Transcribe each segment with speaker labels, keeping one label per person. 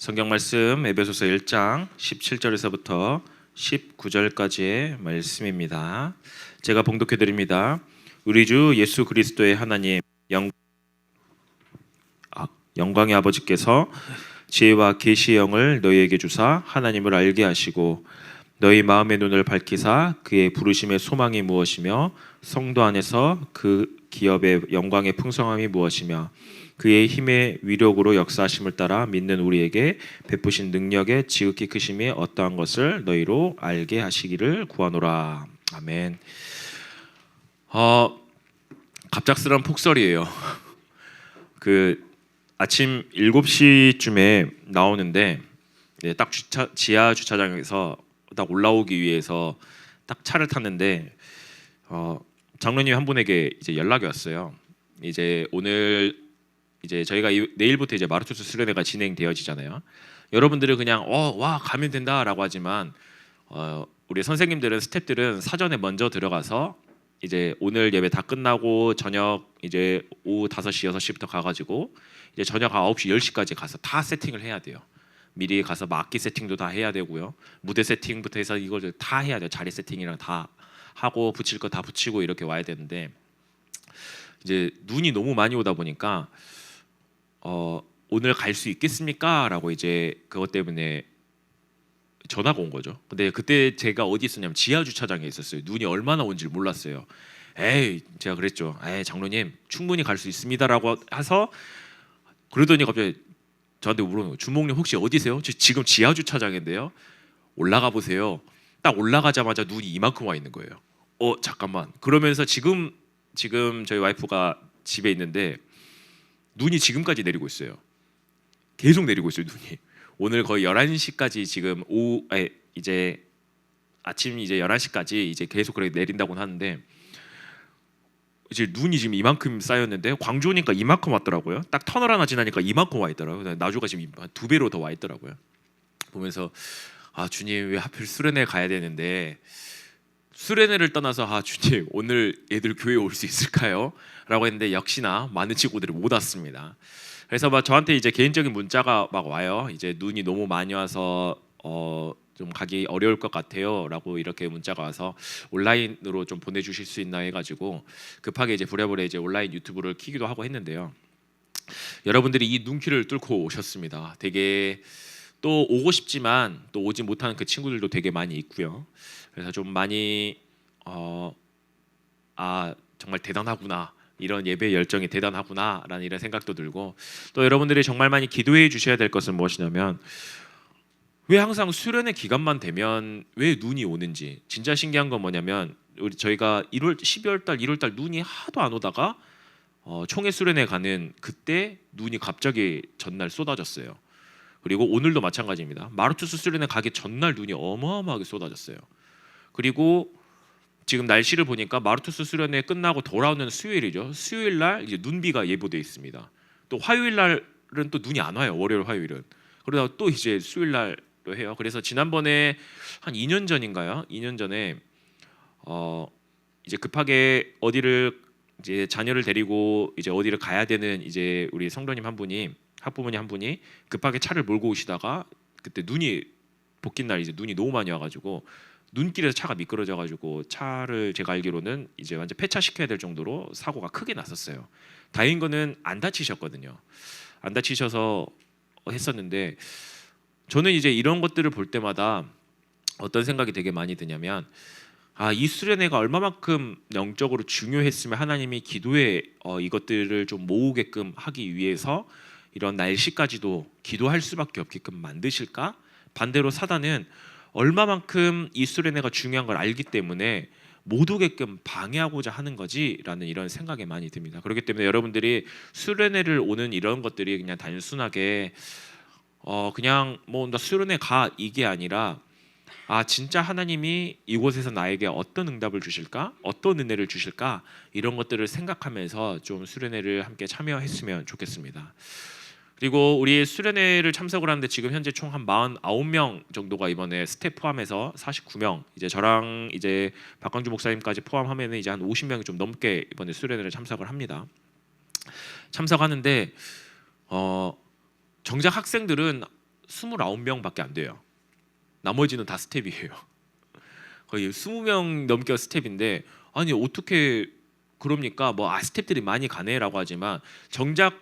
Speaker 1: 성경 말씀 에베소서 1장 17절에서부터 19절까지의 말씀입니다. 제가 봉독해 드립니다. 우리 주 예수 그리스도의 하나님 영광의 아버지께서 지혜와 계시의 영을 너희에게 주사 하나님을 알게 하시고 너희 마음의 눈을 밝히사 그의 부르심의 소망이 무엇이며 성도 안에서 그 기업의 영광의 풍성함이 무엇이며 그의 힘의 위력으로 역사하심을 따라 믿는 우리에게 베푸신 능력의 지극히 크심이 어떠한 것을 너희로 알게 하시기를 구하노라. 아멘. 갑작스러운 폭설이에요. 아침 7시쯤에 나오는데 딱 지하 주차장에서 딱 올라오기 위해서 딱 차를 탔는데 장로님 한 분에게 이제 연락이 왔어요. 이제 오늘 이제 저희가 내일부터 이제 마르투스 수련회가 진행되어지잖아요. 여러분들은 그냥 와 가면 된다라고 하지만 우리 선생님들은 스태프들은 사전에 먼저 들어가서 이제 오늘 예배 다 끝나고 저녁 이제 오후 5시 6시부터 가가지고 이제 저녁 9시 10시까지 가서 다 세팅을 해야 돼요. 미리 가서 악기 세팅도 다 해야 되고요. 무대 세팅부터 해서 이걸 다 해야 돼요. 자리 세팅이랑 다 하고 붙일 거 다 붙이고 이렇게 와야 되는데 이제 눈이 너무 많이 오다 보니까 오늘 갈 수 있겠습니까? 라고 이제 그것 때문에 전화가 온 거죠. 근데 그때 제가 어디 있었냐면 지하 주차장에 있었어요. 눈이 얼마나 온지 몰랐어요. 제가 그랬죠. 장로님 충분히 갈 수 있습니다라고 해서 그러더니 갑자기 저한테 물어보는 거예요. 주목님 혹시 어디세요? 지금 지하 주차장인데요. 올라가 보세요. 딱 올라가자마자 눈이 이만큼 와 있는 거예요. 잠깐만. 그러면서 지금 저희 와이프가 집에 있는데 눈이 지금까지 내리고 있어요. 계속 내리고 있어요, 눈이. 오늘 거의 11시까지 지금 이제 아침 이제 11시까지 이제 계속 그렇게 내린다고 하는데 이제 눈이 지금 이만큼 쌓였는데 광주 오니까 이만큼 왔더라고요. 딱 터널 하나 지나니까 이만큼 와 있더라고요. 나주가 지금 2배로 더 와 있더라고요. 보면서 주님 왜 하필 수련회 가야 되는데 수련회를 떠나서 주님 오늘 애들 교회 올 수 있을까요? 라고 했는데 역시나 많은 친구들이 못 왔습니다. 그래서 저한테 이제 개인적인 문자가 막 와요. 이제 눈이 너무 많이 와서 좀 가기 어려울 것 같아요 라고 이렇게 문자가 와서 온라인으로 좀 보내주실 수 있나 해가지고 급하게 이제 부랴부랴 이제 온라인 유튜브를 키기도 하고 했는데요. 여러분들이 이 눈길을 뚫고 오셨습니다. 되게 또 오고 싶지만 또 오지 못하는 그 친구들도 되게 많이 있고요. 그래서 좀 많이 정말 대단하구나, 이런 예배 열정이 대단하구나라는 이런 생각도 들고, 또 여러분들이 정말 많이 기도해 주셔야 될 것은 무엇이냐면 왜 항상 수련회 기간만 되면 왜 눈이 오는지. 진짜 신기한 건 뭐냐면 저희가 12월 달 1월 달 눈이 하도 안 오다가 총회 수련회 가는 그때 눈이 갑자기 전날 쏟아졌어요. 그리고 오늘도 마찬가지입니다. 마르투스 수련회 가기 전날 눈이 어마어마하게 쏟아졌어요. 그리고 지금 날씨를 보니까 마르투스 수련회 끝나고 돌아오는 수요일이죠. 수요일 날 이제 눈비가 예보돼 있습니다. 또 화요일 날은 또 눈이 안 와요. 월요일 화요일은. 그러다가 또 이제 수요일 날로 해요. 그래서 지난번에 한 2년 전인가요? 2년 전에 이제 급하게 어디를 이제 자녀를 데리고 이제 어디를 가야 되는 이제 우리 성도님 한 분이, 학부모님 한 분이 급하게 차를 몰고 오시다가 그때 눈이 볶인 날 이제 눈이 너무 많이 와가지고 눈길에서 차가 미끄러져가지고 차를 제가 알기로는 이제 완전 폐차시켜야 될 정도로 사고가 크게 났었어요. 다행인 거는 안 다치셨거든요. 안 다치셔서 했었는데 저는 이제 이런 것들을 볼 때마다 어떤 생각이 되게 많이 드냐면 이 수련회가 얼마만큼 영적으로 중요했으면 하나님이 기도에 이것들을 좀 모으게끔 하기 위해서 이런 날씨까지도 기도할 수밖에 없게끔 만드실까? 반대로 사단은 얼마만큼 이 수련회가 중요한 걸 알기 때문에 못 오게끔 방해하고자 하는 거지라는 이런 생각이 많이 듭니다. 그렇기 때문에 여러분들이 수련회를 오는 이런 것들이 그냥 단순하게 그냥 나 수련회 가 이게 아니라 진짜 하나님이 이곳에서 나에게 어떤 응답을 주실까? 어떤 은혜를 주실까? 이런 것들을 생각하면서 좀 수련회를 함께 참여했으면 좋겠습니다. 그리고 우리 수련회를 참석을 하는데 지금 현재 총 한 49명 정도가 이번에 스텝 포함해서 49명, 이제 저랑 이제 박광주 목사님까지 포함하면 이제 한 50명이 좀 넘게 이번에 수련회를 참석을 합니다. 참석하는데 정작 학생들은 29명밖에 안 돼요. 나머지는 다 스텝이에요. 거의 20명 넘게 스텝인데 아니 어떻게 그럽니까? 뭐 스텝들이 많이 가네라고 하지만 정작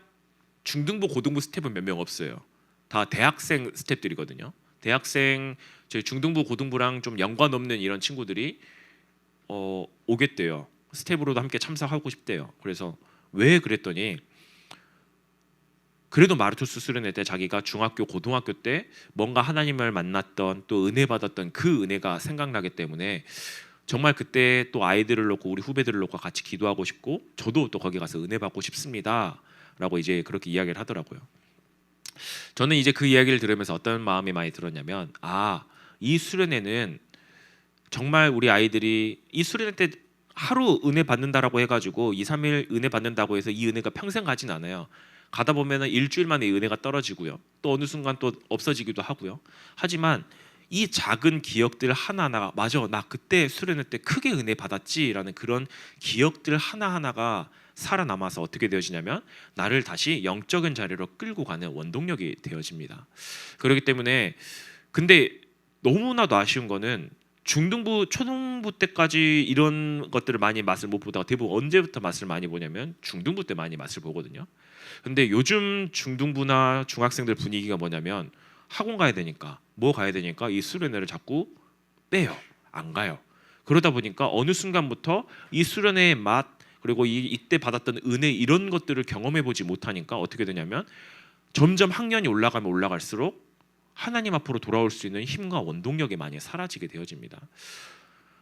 Speaker 1: 중등부 고등부 스텝은 몇 명 없어요. 다 대학생 스텝들이거든요. 대학생 저희 중등부 고등부랑 좀 연관 없는 이런 친구들이 오겠대요. 스텝으로도 함께 참석하고 싶대요. 그래서 왜 그랬더니 그래도 마르투스 수련회 때 자기가 중학교 고등학교 때 뭔가 하나님을 만났던 또 은혜 받았던 그 은혜가 생각나기 때문에 정말 그때 또 아이들을 놓고 우리 후배들을 놓고 같이 기도하고 싶고 저도 또 거기 가서 은혜 받고 싶습니다 라고 이제 그렇게 이야기를 하더라고요. 저는 이제 그 이야기를 들으면서 어떤 마음이 많이 들었냐면 이 수련회는 정말 우리 아이들이 이 수련회 때 하루 은혜 받는다라고 해가지고 2, 3일 은혜 받는다고 해서 이 은혜가 평생 가진 않아요. 가다 보면은 일주일 만에 이 은혜가 떨어지고요. 또 어느 순간 또 없어지기도 하고요. 하지만 이 작은 기억들 하나하나가 맞아 나 그때 수련회 때 크게 은혜 받았지라는 그런 기억들 하나하나가 살아남아서 어떻게 되어지냐면 나를 다시 영적인 자리로 끌고 가는 원동력이 되어집니다. 그렇기 때문에 근데 너무나도 아쉬운 거는 중등부, 초등부 때까지 이런 것들을 많이 맛을 못 보다가 대부분 언제부터 맛을 많이 보냐면 중등부 때 많이 맛을 보거든요. 근데 요즘 중등부나 중학생들 분위기가 뭐냐면 학원 가야 되니까 뭐 가야 되니까 이 수련회를 자꾸 빼요. 안 가요. 그러다 보니까 어느 순간부터 이 수련회의 맛 그리고 이때 받았던 은혜 이런 것들을 경험해 보지 못하니까 어떻게 되냐면 점점 학년이 올라가면 올라갈수록 하나님 앞으로 돌아올 수 있는 힘과 원동력이 많이 사라지게 되어집니다.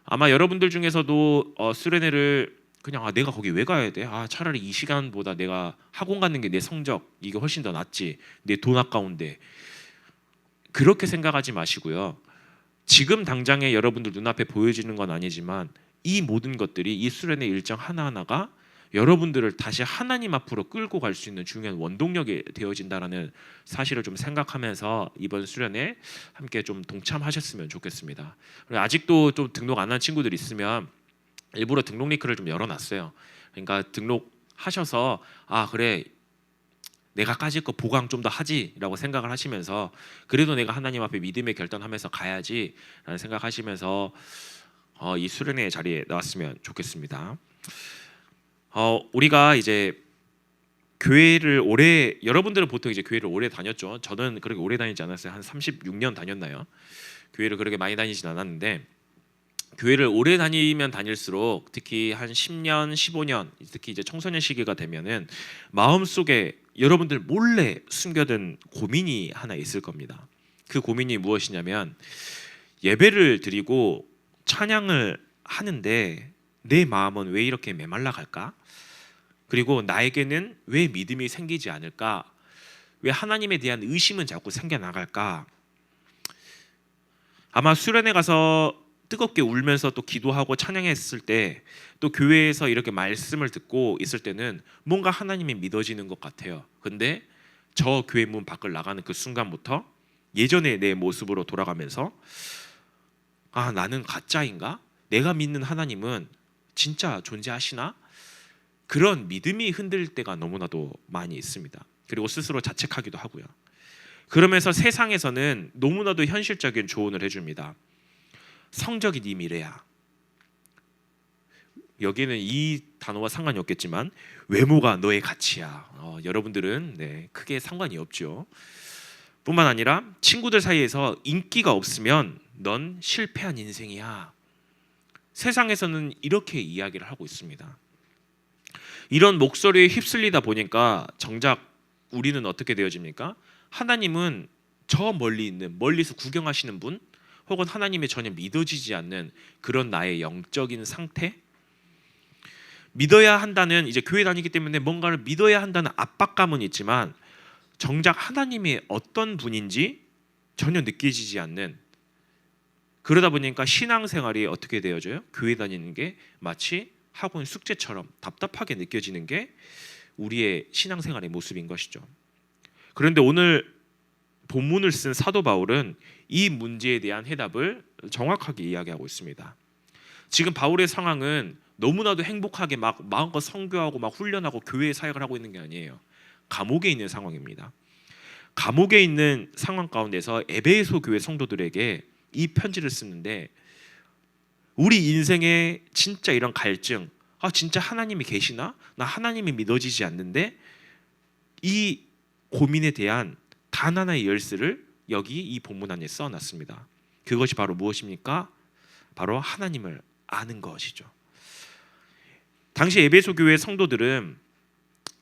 Speaker 1: 아마 여러분들 중에서도 수련회를 그냥 내가 거기 왜 가야 돼? 차라리 이 시간보다 내가 학원 가는 게 내 성적 이게 훨씬 더 낫지. 내 돈 아까운데. 그렇게 생각하지 마시고요. 지금 당장에 여러분들 눈앞에 보여지는 건 아니지만 이 모든 것들이 이 수련회 일정 하나하나가 여러분들을 다시 하나님 앞으로 끌고 갈 수 있는 중요한 원동력이 되어진다라는 사실을 좀 생각하면서 이번 수련회 함께 좀 동참하셨으면 좋겠습니다. 그리고 아직도 좀 등록 안 한 친구들 있으면 일부러 등록 링크를 좀 열어놨어요. 그러니까 등록하셔서 그래 내가 까짓 거 보강 좀 더 하지라고 생각을 하시면서 그래도 내가 하나님 앞에 믿음의 결단하면서 가야지라는 생각하시면서 이 수련회 자리에 나왔으면 좋겠습니다. 우리가 이제 교회를 오래 여러분들은 보통 이제 교회를 오래 다녔죠. 저는 그렇게 오래 다니지 않았어요. 한 36년 다녔나요? 교회를 그렇게 많이 다니진 않았는데 교회를 오래 다니면 다닐수록 특히 한 10년, 15년 특히 이제 청소년 시기가 되면은 마음속에 여러분들 몰래 숨겨둔 고민이 하나 있을 겁니다. 그 고민이 무엇이냐면 예배를 드리고 찬양을 하는데 내 마음은 왜 이렇게 메말라 갈까? 그리고 나에게는 왜 믿음이 생기지 않을까? 왜 하나님에 대한 의심은 자꾸 생겨나갈까? 아마 수련회 가서 뜨겁게 울면서 또 기도하고 찬양했을 때 또 교회에서 이렇게 말씀을 듣고 있을 때는 뭔가 하나님이 믿어지는 것 같아요. 근데 저 교회 문 밖을 나가는 그 순간부터 예전의 내 모습으로 돌아가면서 나는 가짜인가? 내가 믿는 하나님은 진짜 존재하시나? 그런 믿음이 흔들릴 때가 너무나도 많이 있습니다. 그리고 스스로 자책하기도 하고요. 그러면서 세상에서는 너무나도 현실적인 조언을 해줍니다. 성적이 네 미래야. 여기는 이 단어와 상관이 없겠지만 외모가 너의 가치야. 여러분들은 크게 상관이 없죠. 뿐만 아니라 친구들 사이에서 인기가 없으면 넌 실패한 인생이야. 세상에서는 이렇게 이야기를 하고 있습니다. 이런 목소리에 휩쓸리다 보니까 정작 우리는 어떻게 되어집니까? 하나님은 저 멀리 있는 멀리서 구경하시는 분 혹은 하나님이 전혀 믿어지지 않는 그런 나의 영적인 상태 믿어야 한다는 이제 교회 다니기 때문에 뭔가를 믿어야 한다는 압박감은 있지만 정작 하나님이 어떤 분인지 전혀 느껴지지 않는 그러다 보니까 신앙생활이 어떻게 되어져요? 교회 다니는 게 마치 학원 숙제처럼 답답하게 느껴지는 게 우리의 신앙생활의 모습인 것이죠. 그런데 오늘 본문을 쓴 사도 바울은 이 문제에 대한 해답을 정확하게 이야기하고 있습니다. 지금 바울의 상황은 너무나도 행복하게 막 마음껏 선교하고 막 훈련하고 교회 사역을 하고 있는 게 아니에요. 감옥에 있는 상황입니다. 감옥에 있는 상황 가운데서 에베소 교회 성도들에게 이 편지를 쓰는데, 우리 인생에 진짜 이런 갈증, 진짜 하나님이 계시나? 나 하나님이 믿어지지 않는데, 이 고민에 대한 단 하나의 열쇠를 여기 이 본문 안에 써놨습니다. 그것이 바로 무엇입니까? 바로 하나님을 아는 것이죠. 당시 에베소 교회 성도들은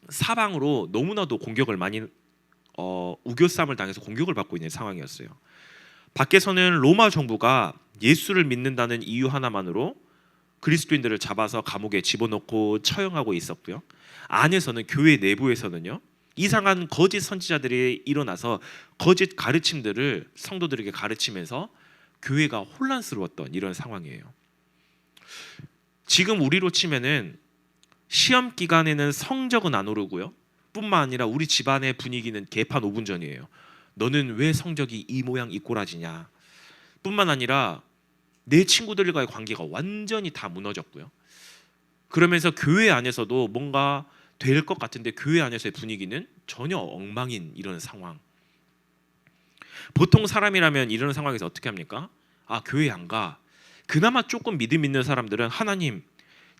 Speaker 1: 사방으로 너무나도 공격을 많이 우겨쌈을 당해서 공격을 받고 있는 상황이었어요. 밖에서는 로마 정부가 예수를 믿는다는 이유 하나만으로 그리스도인들을 잡아서 감옥에 집어넣고 처형하고 있었고요. 안에서는, 교회 내부에서는요, 이상한 거짓 선지자들이 일어나서 거짓 가르침들을 성도들에게 가르치면서 교회가 혼란스러웠던 이런 상황이에요. 지금 우리로 치면은 시험 기간에는 성적은 안 오르고요, 뿐만 아니라 우리 집안의 분위기는 개판 5분 전이에요. 너는 왜 성적이 이 모양 이 꼬라지냐, 뿐만 아니라 내 친구들과의 관계가 완전히 다 무너졌고요. 그러면서 교회 안에서도 뭔가 될 것 같은데 교회 안에서의 분위기는 전혀 엉망인 이런 상황. 보통 사람이라면 이런 상황에서 어떻게 합니까? 교회 안 가. 그나마 조금 믿음 있는 사람들은 하나님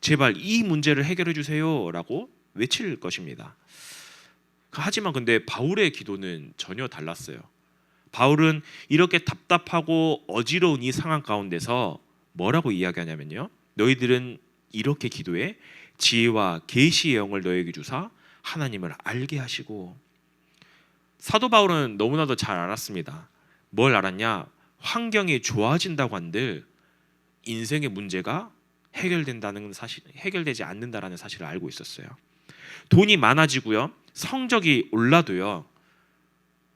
Speaker 1: 제발 이 문제를 해결해 주세요 라고 외칠 것입니다. 하지만 근데 바울의 기도는 전혀 달랐어요. 바울은 이렇게 답답하고 어지러운 이 상황 가운데서 뭐라고 이야기하냐면요, 너희들은 이렇게 기도해 지혜와 계시의 영을 너에게 주사 하나님을 알게 하시고. 사도 바울은 너무나도 잘 알았습니다. 뭘 알았냐? 환경이 좋아진다고 한들 인생의 문제가 해결된다는 사실, 해결되지 않는다라는 사실을 알고 있었어요. 돈이 많아지고요, 성적이 올라도요,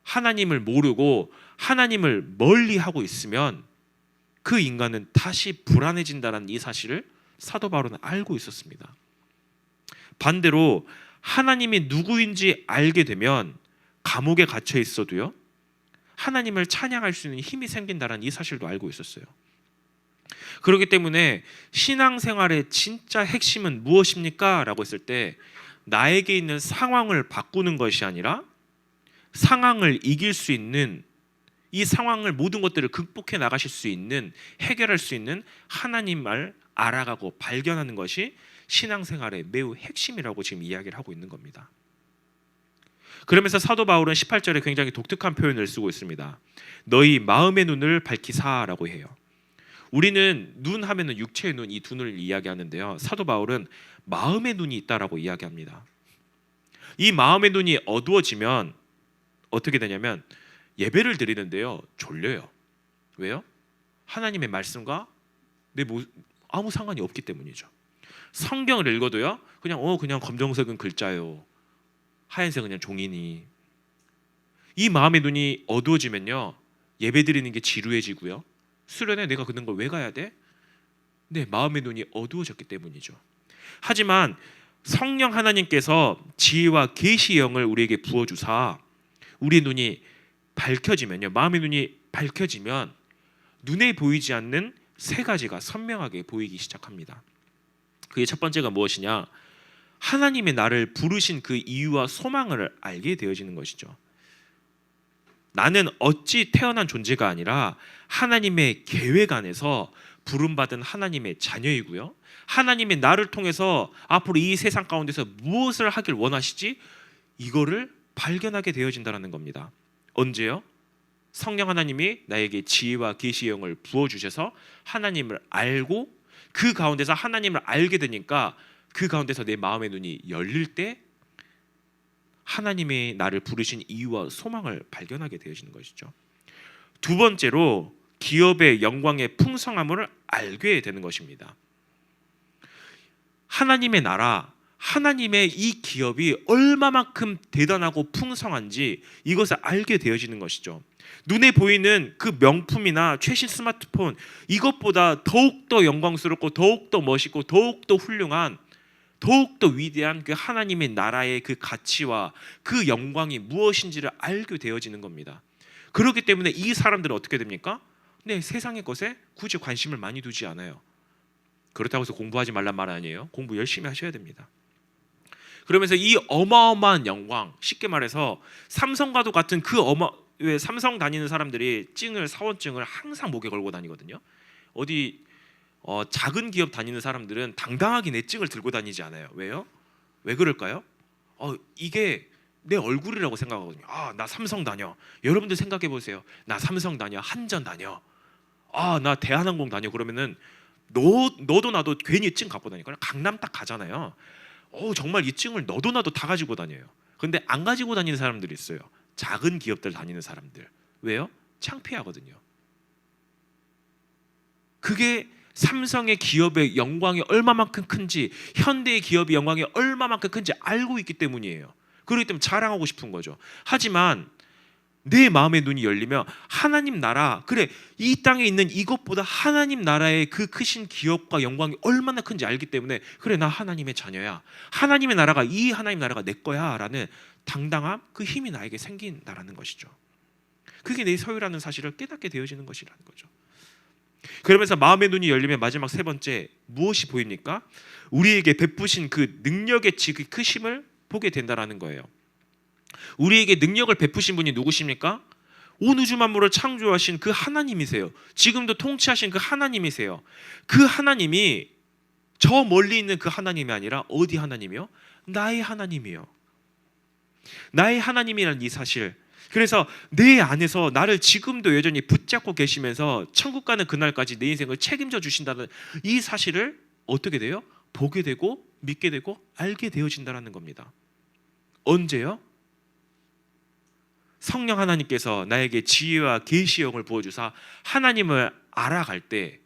Speaker 1: 하나님을 모르고 하나님을 멀리하고 있으면 그 인간은 다시 불안해진다는 이 사실을 사도 바울은 알고 있었습니다. 반대로 하나님이 누구인지 알게 되면 감옥에 갇혀 있어도요, 하나님을 찬양할 수 있는 힘이 생긴다는 이 사실도 알고 있었어요. 그렇기 때문에 신앙생활의 진짜 핵심은 무엇입니까? 라고 했을 때 나에게 있는 상황을 바꾸는 것이 아니라 상황을 이길 수 있는, 이 상황을 모든 것들을 극복해 나가실 수 있는, 해결할 수 있는 하나님을 알아가고 발견하는 것이 신앙생활의 매우 핵심이라고 지금 이야기를 하고 있는 겁니다. 그러면서 사도 바울은 18절에 굉장히 독특한 표현을 쓰고 있습니다. 너희 마음의 눈을 밝히사라고 해요. 우리는 눈 하면은 육체의 눈, 이 두 눈을 이야기하는데요, 사도 바울은 마음의 눈이 있다라고 이야기합니다. 이 마음의 눈이 어두워지면 어떻게 되냐면 예배를 드리는데요, 졸려요. 왜요? 하나님의 말씀과 아무 상관이 없기 때문이죠. 성경을 읽어도요, 그냥 검정색은 글자요, 하얀색은 그냥 종이니. 이 마음의 눈이 어두워지면요, 예배 드리는 게 지루해지고요, 수련회 내가 그런 걸 왜 가야 돼? 네, 마음의 눈이 어두워졌기 때문이죠. 하지만 성령 하나님께서 지혜와 계시의 영을 우리에게 부어주사 우리의 눈이 밝혀지면요, 마음의 눈이 밝혀지면 눈에 보이지 않는 세 가지가 선명하게 보이기 시작합니다. 그게 첫 번째가 무엇이냐? 하나님의 나를 부르신 그 이유와 소망을 알게 되어지는 것이죠. 나는 어찌 태어난 존재가 아니라 하나님의 계획 안에서 부름받은 하나님의 자녀이고요, 하나님의 나를 통해서 앞으로 이 세상 가운데서 무엇을 하길 원하시지, 이거를 발견하게 되어진다는 겁니다. 언제요? 성령 하나님이 나에게 지혜와 계시의 영을 부어주셔서 하나님을 알고 그 가운데서 하나님을 알게 되니까 그 가운데서 내 마음의 눈이 열릴 때 하나님의 나를 부르신 이유와 소망을 발견하게 되어지는 것이죠. 두 번째로 기업의 영광의 풍성함을 알게 되는 것입니다. 하나님의 나라, 하나님의 이 기업이 얼마만큼 대단하고 풍성한지 이것을 알게 되어지는 것이죠. 눈에 보이는 그 명품이나 최신 스마트폰, 이것보다 더욱더 영광스럽고 더욱더 멋있고 더욱더 훌륭한, 더욱더 위대한 그 하나님의 나라의 그 가치와 그 영광이 무엇인지를 알게 되어지는 겁니다. 그렇기 때문에 이 사람들은 어떻게 됩니까? 네, 세상의 것에 굳이 관심을 많이 두지 않아요. 그렇다고 해서 공부하지 말란 말 아니에요. 공부 열심히 하셔야 됩니다. 그러면서 이 어마어마한 영광, 쉽게 말해서 삼성과도 같은 왜 삼성 다니는 사람들이 사원증을 항상 목에 걸고 다니거든요. 어디 작은 기업 다니는 사람들은 당당하게 내 증을 들고 다니지 않아요. 왜요? 왜 그럴까요? 이게 내 얼굴이라고 생각하거든요. 나 삼성 다녀. 여러분들 생각해 보세요. 나 삼성 다녀, 한전 다녀, 나 대한항공 다녀. 그러면은 너도 나도 괜히 증 갖고 다니거나 강남 딱 가잖아요. 정말 이 증을 너도 나도 다 가지고 다녀요. 근데 안 가지고 다니는 사람들이 있어요. 작은 기업들 다니는 사람들. 왜요? 창피하거든요. 그게 삼성의 기업의 영광이 얼마만큼 큰지, 현대의 기업의 영광이 얼마만큼 큰지 알고 있기 때문이에요. 그렇기 때문에 자랑하고 싶은 거죠. 하지만 내 마음의 눈이 열리면 하나님 나라, 그래, 이 땅에 있는 이것보다 하나님 나라의 그 크신 기업과 영광이 얼마나 큰지 알기 때문에, 그래, 나 하나님의 자녀야, 하나님의 나라가, 이 하나님 나라가 내 거야 라는 당당함, 그 힘이 나에게 생긴다라는 것이죠. 그게 내 소유라는 사실을 깨닫게 되어지는 것이라는 거죠. 그러면서 마음의 눈이 열리면 마지막 세 번째, 무엇이 보입니까? 우리에게 베푸신 그 능력의 그 크심을 보게 된다라는 거예요. 우리에게 능력을 베푸신 분이 누구십니까? 온 우주 만물을 창조하신 그 하나님이세요. 지금도 통치하신 그 하나님이세요. 그 하나님이 저 멀리 있는 그 하나님이 아니라 어디 하나님이요? 나의 하나님이요. 나의 하나님이라는 이 사실, 그래서 내 안에서 나를 지금도 여전히 붙잡고 계시면서 천국 가는 그날까지 내 인생을 책임져 주신다는 이 사실을 어떻게 돼요? 보게 되고 믿게 되고 알게 되어진다는 겁니다. 언제요? 성령 하나님께서 나에게 지혜와 계시형을 부어주사 하나님을 알아갈 때,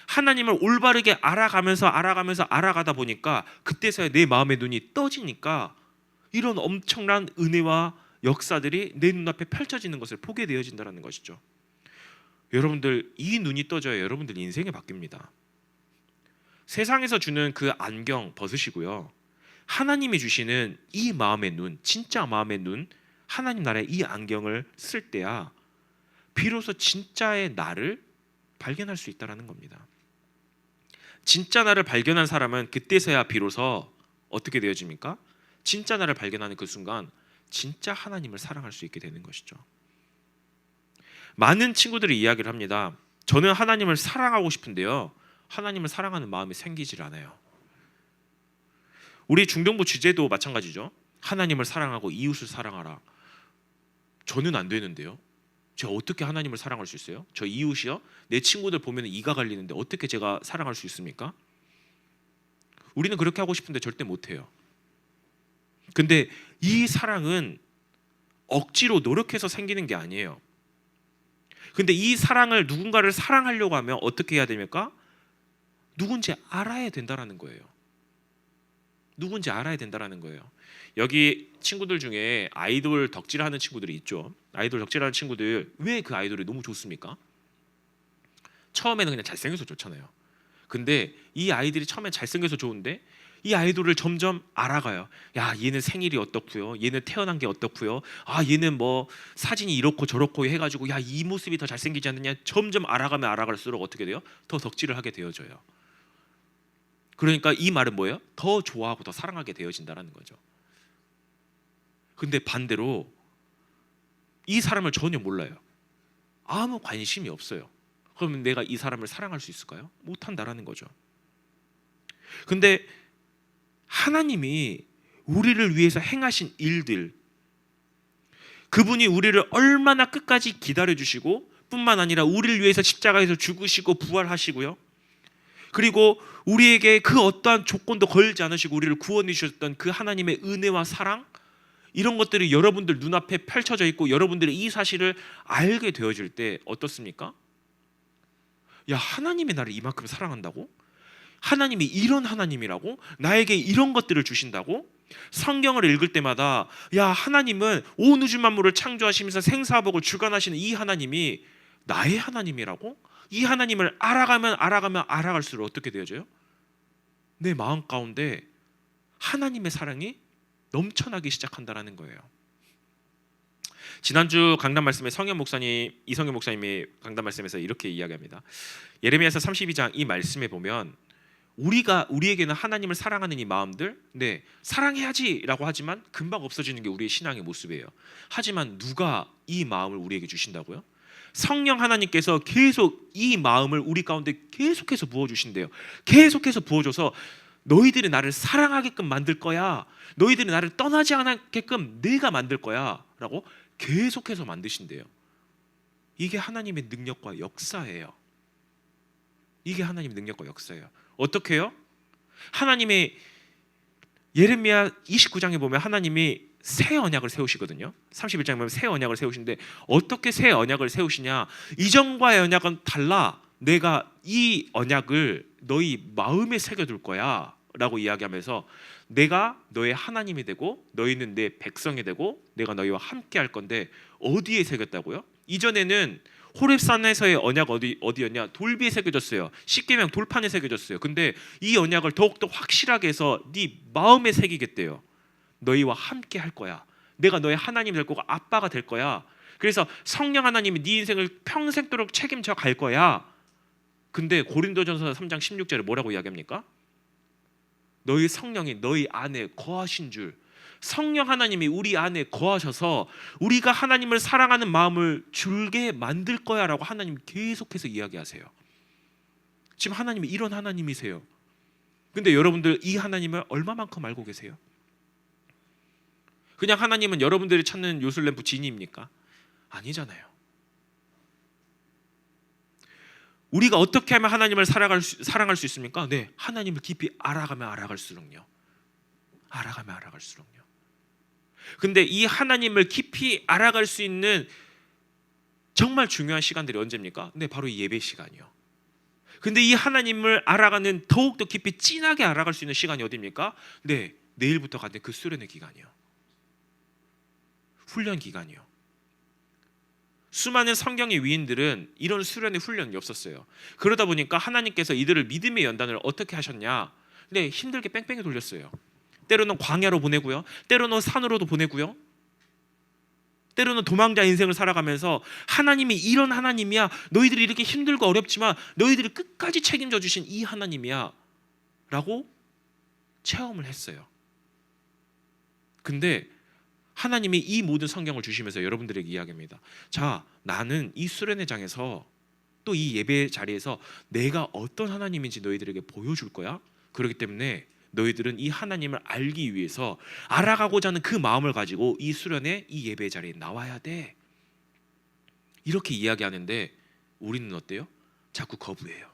Speaker 1: 하나님을 올바르게 알아가면서 알아가다 보니까 그때서야 내 마음의 눈이 떠지니까 이런 엄청난 은혜와 역사들이 내 눈앞에 펼쳐지는 것을 보게 되어진다는 것이죠. 여러분들, 이 눈이 떠져야 여러분들 인생이 바뀝니다. 세상에서 주는 그 안경 벗으시고요, 하나님이 주시는 이 마음의 눈, 진짜 마음의 눈, 하나님 나라의 이 안경을 쓸 때야 비로소 진짜의 나를 발견할 수 있다는 겁니다. 진짜 나를 발견한 사람은 그때서야 비로소 어떻게 되어집니까? 진짜 나를 발견하는 그 순간 진짜 하나님을 사랑할 수 있게 되는 것이죠. 많은 친구들이 이야기를 합니다. 저는 하나님을 사랑하고 싶은데요, 하나님을 사랑하는 마음이 생기질 않아요. 우리 중등부 주제도 마찬가지죠. 하나님을 사랑하고 이웃을 사랑하라. 저는 안 되는데요. 제가 어떻게 하나님을 사랑할 수 있어요? 저 이웃이요? 내 친구들 보면 이가 갈리는데 어떻게 제가 사랑할 수 있습니까? 우리는 그렇게 하고 싶은데 절대 못해요. 근데 이 사랑은 억지로 노력해서 생기는 게 아니에요. 근데 이 사랑을, 누군가를 사랑하려고 하면 어떻게 해야 됩니까? 누군지 알아야 된다는 거예요. 누군지 알아야 된다는 거예요. 여기 친구들 중에 아이돌 덕질하는 친구들이 있죠. 아이돌 덕질하는 친구들, 왜 그 아이돌이 너무 좋습니까? 처음에는 그냥 잘생겨서 좋잖아요. 근데 이 아이들이 처음엔 잘생겨서 좋은데 이 아이돌을 점점 알아가요. 야, 얘는 생일이 어떻고요, 얘는 태어난 게 어떻고요, 얘는 뭐 사진이 이렇고 저렇고 해가지고, 야, 이 모습이 더 잘생기지 않느냐. 점점 알아가면 알아갈수록 어떻게 돼요? 더 덕질을 하게 되어져요. 그러니까 이 말은 뭐예요? 더 좋아하고 더 사랑하게 되어진다는 거죠. 근데 반대로 이 사람을 전혀 몰라요. 아무 관심이 없어요. 그러면 내가 이 사람을 사랑할 수 있을까요? 못한다라는 거죠. 근데 하나님이 우리를 위해서 행하신 일들, 그분이 우리를 얼마나 끝까지 기다려주시고 뿐만 아니라 우리를 위해서 십자가에서 죽으시고 부활하시고요, 그리고 우리에게 그 어떠한 조건도 걸지 않으시고 우리를 구원해 주셨던 그 하나님의 은혜와 사랑, 이런 것들이 여러분들 눈앞에 펼쳐져 있고 여러분들이 이 사실을 알게 되어질 때 어떻습니까? 야, 하나님이 나를 이만큼 사랑한다고? 하나님이 이런 하나님이라고? 나에게 이런 것들을 주신다고? 성경을 읽을 때마다, 야, 하나님은 온 우주 만물을 창조하시면서 생사복을 주관하시는 이 하나님이 나의 하나님이라고? 이 하나님을 알아가면 알아갈수록 어떻게 되어져요? 내 마음 가운데 하나님의 사랑이 넘쳐나기 시작한다는 거예요. 지난주 강단 말씀에 이성현 목사님이 강단 말씀에서 이렇게 이야기합니다. 예레미야서 32장 이 말씀에 보면 우리에게는 하나님을 사랑하는 이 마음들, 네, 사랑해야지라고 하지만 금방 없어지는 게 우리의 신앙의 모습이에요. 하지만 누가 이 마음을 우리에게 주신다고요? 성령 하나님께서 계속 이 마음을 우리 가운데 계속해서 부어주신대요. 계속해서 부어줘서 너희들이 나를 사랑하게끔 만들 거야. 너희들이 나를 떠나지 않게끔 내가 만들 거야 라고 계속해서 만드신대요. 이게 하나님의 능력과 역사예요. 이게 하나님의 능력과 역사예요. 어떻게 해요? 하나님의 예레미야 29장에 보면 하나님이 새 언약을 세우시거든요. 31장에 보면 새 언약을 세우시는데 어떻게 새 언약을 세우시냐? 이전과의 언약은 달라. 내가 이 언약을 너희 마음에 새겨둘 거야 라고 이야기하면서 내가 너의 하나님이 되고 너희는 내 백성이 되고 내가 너희와 함께 할 건데 어디에 새겼다고요? 이전에는 호렙산에서의 언약 어디였냐? 돌비에 새겨졌어요. 십계명 돌판에 새겨졌어요. 근데 이 언약을 더욱더 확실하게 해서 네 마음에 새기겠대요. 너희와 함께 할 거야. 내가 너의 하나님 될 거고 아빠가 될 거야. 그래서 성령 하나님이 네 인생을 평생도록 책임져 갈 거야. 근데 고린도전서 3장 16절에 뭐라고 이야기합니까? 너희 성령이 너희 안에 거하신 줄. 성령 하나님이 우리 안에 거하셔서 우리가 하나님을 사랑하는 마음을 줄게 만들 거야 라고 하나님 계속해서 이야기하세요. 지금 하나님이 이런 하나님이세요. 근데 여러분들 이 하나님을 얼마만큼 알고 계세요? 그냥 하나님은 여러분들이 찾는 요술램프 지니입니까? 아니잖아요. 우리가 어떻게 하면 하나님을 사랑할 수 있습니까? 네, 하나님을 깊이 알아가면 알아갈수록요. 알아가면 알아갈수록요. 근데 이 하나님을 깊이 알아갈 수 있는 정말 중요한 시간들이 언제입니까? 네, 바로 이 예배 시간이요. 근데 이 하나님을 알아가는 더욱더 깊이 진하게 알아갈 수 있는 시간이 어디입니까? 네, 내일부터 가는 그 수련의 기간이요. 훈련 기간이요. 수많은 성경의 위인들은 이런 수련의 훈련이 없었어요. 그러다 보니까 하나님께서 이들을 믿음의 연단을 어떻게 하셨냐? 네, 힘들게 뺑뺑이 돌렸어요. 때로는 광야로 보내고요. 때로는 산으로도 보내고요. 때로는 도망자 인생을 살아가면서 하나님이 이런 하나님이야. 너희들이 이렇게 힘들고 어렵지만 너희들이 끝까지 책임져 주신 이 하나님이야 라고 체험을 했어요. 근데 하나님이 이 모든 성경을 주시면서 여러분들에게 이야기합니다. 자, 나는 이 수련의 장에서 또 이 예배 자리에서 내가 어떤 하나님인지 너희들에게 보여줄 거야. 그렇기 때문에 너희들은 이 하나님을 알기 위해서 알아가고자 하는 그 마음을 가지고 이 수련의 이 예배 자리에 나와야 돼. 이렇게 이야기하는데 우리는 어때요? 자꾸 거부해요.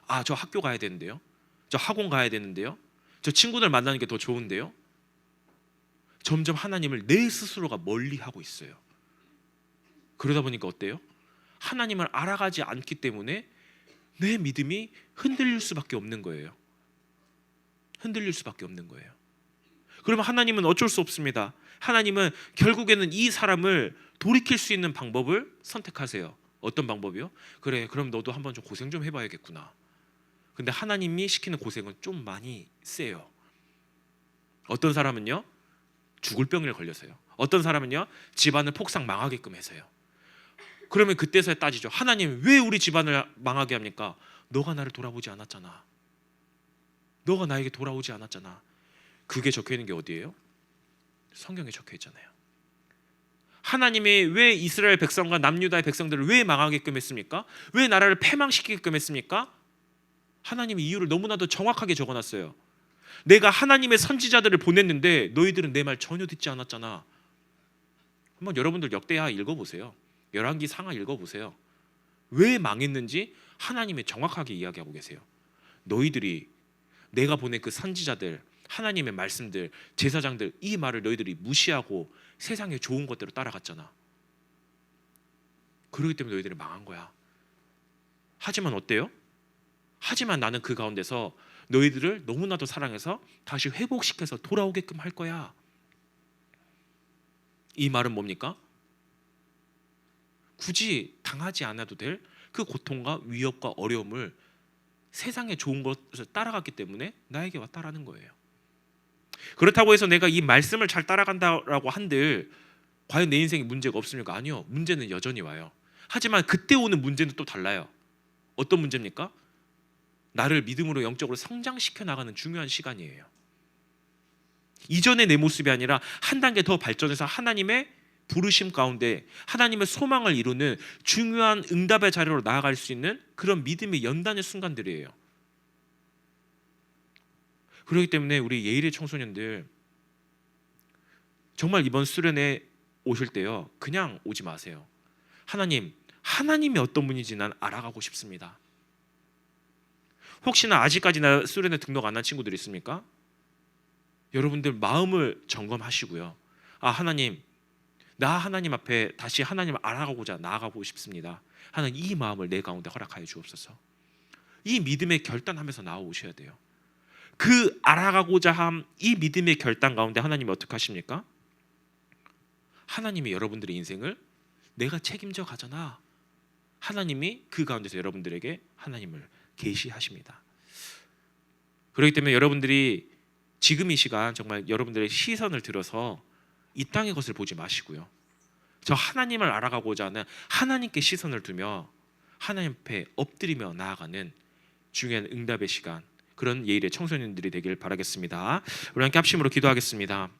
Speaker 1: 아, 저 학교 가야 되는데요. 저 학원 가야 되는데요. 저 친구들 만나는 게 더 좋은데요. 점점 하나님을 내 스스로가 멀리하고 있어요. 그러다 보니까 어때요? 하나님을 알아가지 않기 때문에 내 믿음이 흔들릴 수밖에 없는 거예요. 흔들릴 수밖에 없는 거예요. 그러면 하나님은 어쩔 수 없습니다. 하나님은 결국에는 이 사람을 돌이킬 수 있는 방법을 선택하세요. 어떤 방법이요? 그래, 그럼 너도 한번 좀 고생 좀 해봐야겠구나. 근데 하나님이 시키는 고생은 좀 많이 세요. 어떤 사람은요, 죽을 병을 걸려서요. 어떤 사람은요, 집안을 폭삭 망하게끔 해서요. 그러면 그때서야 따지죠. 하나님 왜 우리 집안을 망하게 합니까? 너가 나를 돌아보지 않았잖아. 너가 나에게 돌아오지 않았잖아. 그게 적혀있는 게 어디예요? 성경에 적혀있잖아요. 하나님이 왜 이스라엘 백성과 남유다의 백성들을 왜 망하게끔 했습니까? 왜 나라를 패망시키게끔 했습니까? 하나님이 이유를 너무나도 정확하게 적어놨어요. 내가 하나님의 선지자들을 보냈는데 너희들은 내 말 전혀 듣지 않았잖아. 한번 여러분들 역대하 읽어보세요. 열왕기 상하 읽어보세요. 왜 망했는지 하나님이 정확하게 이야기하고 계세요. 너희들이 내가 보낸 그 선지자들, 하나님의 말씀들, 제사장들, 이 말을 너희들이 무시하고 세상의 좋은 것대로 따라갔잖아. 그렇기 때문에 너희들이 망한 거야. 하지만 어때요? 하지만 나는 그 가운데서 너희들을 너무나도 사랑해서 다시 회복시켜서 돌아오게끔 할 거야. 이 말은 뭡니까? 굳이 당하지 않아도 될 그 고통과 위협과 어려움을 세상의 좋은 것을 따라갔기 때문에 나에게 왔다라는 거예요. 그렇다고 해서 내가 이 말씀을 잘 따라간다라고 한들 과연 내 인생에 문제가 없습니까? 아니요. 문제는 여전히 와요. 하지만 그때 오는 문제는 또 달라요. 어떤 문제입니까? 나를 믿음으로 영적으로 성장시켜 나가는 중요한 시간이에요. 이전의 내 모습이 아니라 한 단계 더 발전해서 하나님의 부르심 가운데 하나님의 소망을 이루는 중요한 응답의 자리로 나아갈 수 있는 그런 믿음의 연단의 순간들이에요. 그렇기 때문에 우리 예일의 청소년들 정말 이번 수련회 오실 때요, 그냥 오지 마세요. 하나님이 어떤 분인지 난 알아가고 싶습니다. 혹시나 아직까지나 수련회 등록 안 한 친구들 있습니까? 여러분들 마음을 점검하시고요. 나 하나님 앞에 다시 하나님을 알아가고자 나아가고 싶습니다. 하나님, 이 마음을 내 가운데 허락하여 주옵소서. 이 믿음의 결단하면서 나오셔야 돼요. 그 알아가고자 함 이 믿음의 결단 가운데 하나님이 어떻게 하십니까? 하나님이 여러분들의 인생을 내가 책임져 가잖아. 하나님이 그 가운데서 여러분들에게 하나님을 계시하십니다. 그렇기 때문에 여러분들이 지금 이 시간 정말 여러분들의 시선을 들어서 이 땅의 것을 보지 마시고요, 저 하나님을 알아가고자 하는 하나님께 시선을 두며 하나님 앞에 엎드리며 나아가는 중요한 응답의 시간, 그런 예일의 청소년들이 되길 바라겠습니다. 우리 함께 합심으로 기도하겠습니다.